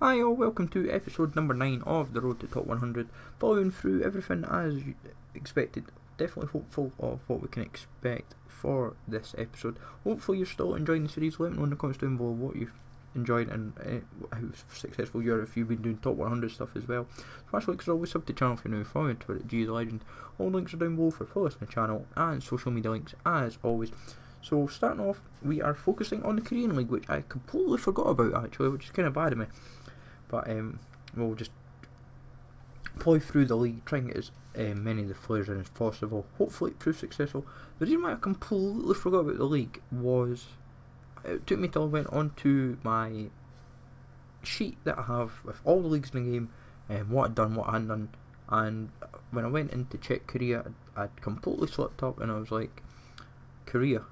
Hi all, welcome to episode number 9 of the Road to Top 100, following through everything as expected. Definitely hopeful of what we can expect for this episode. Hopefully you're still enjoying the series. Let me know in the comments down below what you've enjoyed and how successful you are if you've been doing top 100 stuff as well. Smash links are always sub to the channel if you're new. Follow me on Twitter at G the Legend. All links are down below for playlists on the channel and social media links as always. So starting off, we are focusing on the Korean League, which I completely forgot about actually, which is kind of bad of me. But we'll just ploy through the league, try and get as many of the players in as possible. Hopefully it proves successful. The reason why I completely forgot about the league was it took me till I went onto my sheet that I have with all the leagues in the game, what I'd done, what I hadn't done, and when I went in to check Korea, I'd completely slipped up and I was like, Korea,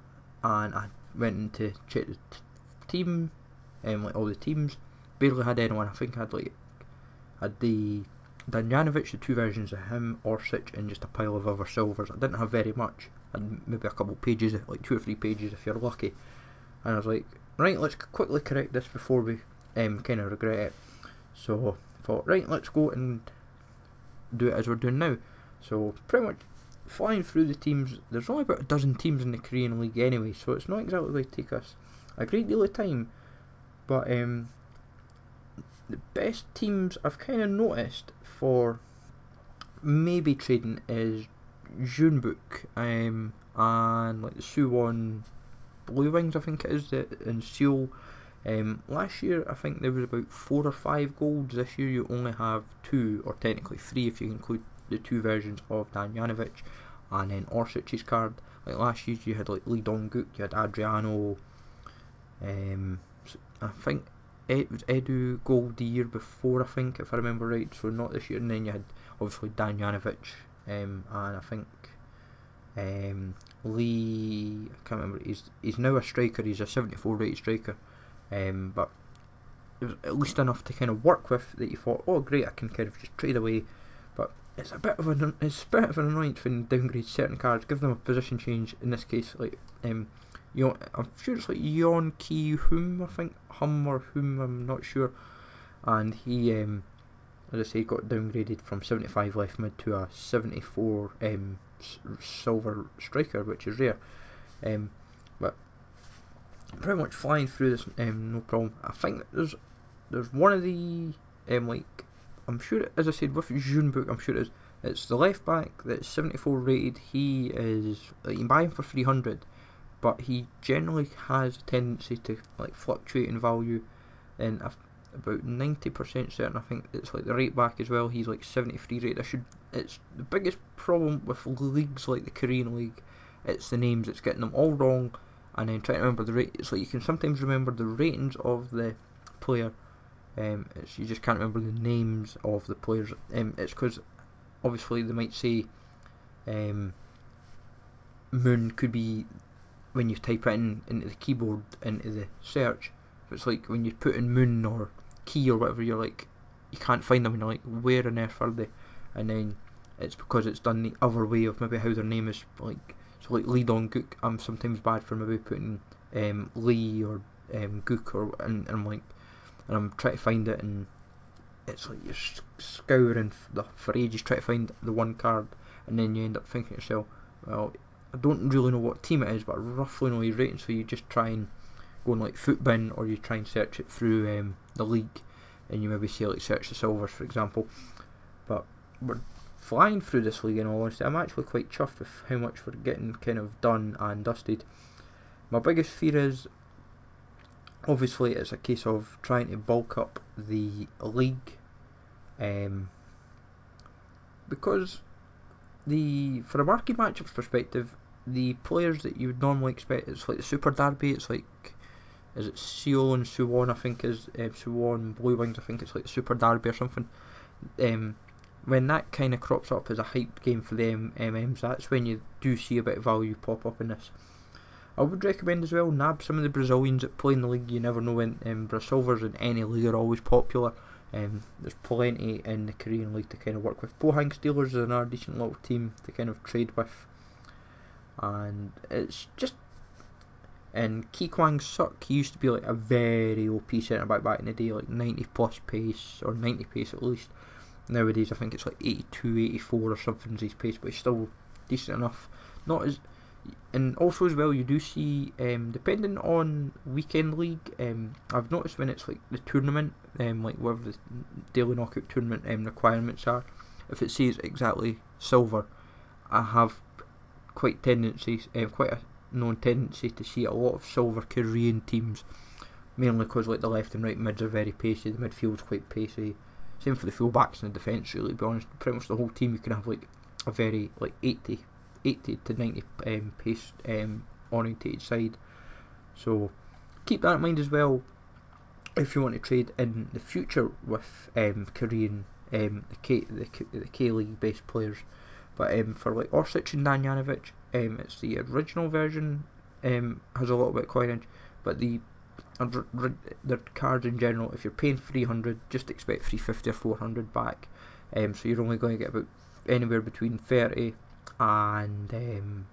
and I went in to check the team, like all the teams. Barely had anyone. I think I had the Danjanovic, the two versions of him, Orsic, and just a pile of other silvers. I didn't have very much. I had maybe a couple of pages, like 2 or 3 pages if you're lucky. And I was like, right, let's quickly correct this before we kind of regret it. So I thought, right, let's go and do it as we're doing now. So pretty much flying through the teams. There's only about a dozen teams in the Korean League anyway, so it's not exactly going to take us a great deal of time. But the best teams I've kind of noticed for maybe trading is Jeonbuk and like the Suwon Blue Wings, I think it is, in Seoul. Last year I think there was about 4 or 5 golds. This year you only have 2, or technically 3 if you include the 2 versions of Danjanovic and then Orsic's card. Like last year you had like Lee Dong-guk, you had Adriano, I think it was Edu Gold the year before, I think, if I remember right, so not this year. And then you had obviously Danjanovic, and I think Lee, I can't remember, he's now a striker, he's a 74 rated striker, but it was at least enough to kind of work with that you thought, oh great, I can kind of just trade away. But it's a bit of an annoyance when you downgrade certain cards, give them a position change. In this case, like I'm sure it's like Yeon Ki Hum, I think, Hum or Hum, I'm not sure, and he, as I say, got downgraded from 75 left mid to a 74 silver striker, which is rare. But pretty much flying through this, no problem. I think that there's one of the like, I'm sure, as I said, with Jeonbuk, I'm sure it's the left back that's 74 rated. He is, like, you can buy him for 300. But he generally has a tendency to like fluctuate in value, and about 90% certain I think it's like the right back as well. He's like 73 rated. It's the biggest problem with leagues like the Korean League. It's the names. It's getting them all wrong, and then trying to remember the rate. It's like you can sometimes remember the ratings of the player. You just can't remember the names of the players. It's because obviously they might say Moon could be, when you type it into the keyboard, into the search, it's like when you put in Moon or Key or whatever, you're like, you can't find them and you're like, where on earth are they? And then it's because it's done the other way of maybe how their name is, like, so like Lee Dong-guk, I'm sometimes bad for maybe putting Lee or Gook, or and I'm like, and I'm trying to find it, and it's like you're scouring for ages trying to find the one card, and then you end up thinking to yourself, well, I don't really know what team it is, but I roughly know his rating, so you just try and go on like Footbin, or you try and search it through the league, and you maybe say like search the silvers, for example. But we're flying through this league, in all honesty. I'm actually quite chuffed with how much we're getting kind of done and dusted. My biggest fear is, obviously, it's a case of trying to bulk up the league, because for a market matchups perspective, the players that you would normally expect, it's like the Super Derby, it's like, is it Seoul and Suwon, I think is Suwon Blue Wings, I think it's like the Super Derby or something. When that kind of crops up as a hype game for the MMs, that's when you do see a bit of value pop up in this. I would recommend as well, nab some of the Brazilians that play in the league. You never know when Brasilvers in any league are always popular. There's plenty in the Korean League to kind of work with. Pohang Steelers is another decent little team to kind of trade with, and it's just And Ki Kwang Suk, he used to be like a very OP centre back in the day, like 90 plus pace, or 90 pace at least. Nowadays I think it's like 82, 84 or something is his pace, but he's still decent enough. Not as, and also as well, you do see, depending on weekend league, I've noticed when it's like the tournament, like whatever the daily knockout tournament requirements are, if it says exactly silver, I have quite a known tendency to see a lot of silver Korean teams, mainly because like the left and right mids are very pacey, the midfield's quite pacey. Same for the full-backs and the defence, really, to be honest. Pretty much the whole team, you can have like a very like 80 to 90 pace orientated side. So keep that in mind as well if you want to trade in the future with Korean the K League based players. But for like Orsic and Danjanovic, it's the original version has a little bit of coinage, but the cards in general, if you're paying 300, just expect 350 or 400 back. So you're only going to get about anywhere between 30 and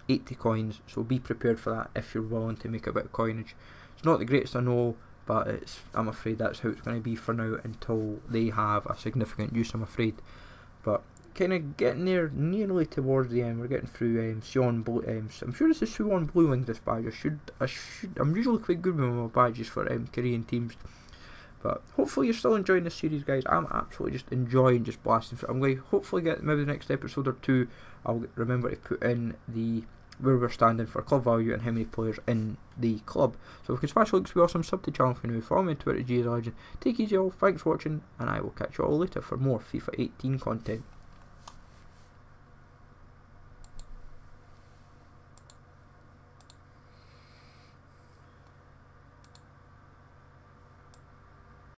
80 coins. So be prepared for that if you're willing to make a bit of coinage. It's not the greatest, I know, but I'm afraid that's how it's going to be for now until they have a significant use, I'm afraid. But kind of getting there nearly towards the end. We're getting through Sion Blue. I'm sure this is Suwon Blue Wings, this badge. I'm usually quite good with my badges for Korean teams. But hopefully you're still enjoying this series, guys. I'm absolutely just enjoying just blasting through. I'm going to hopefully get maybe the next episode or two. I'll remember to put in where we're standing for club value and how many players in the club. So if we can smash links, be awesome. Sub to the channel for now. Follow me on Twitter, GLegend. Take it easy all. Thanks for watching, and I will catch you all later for more FIFA 18 content.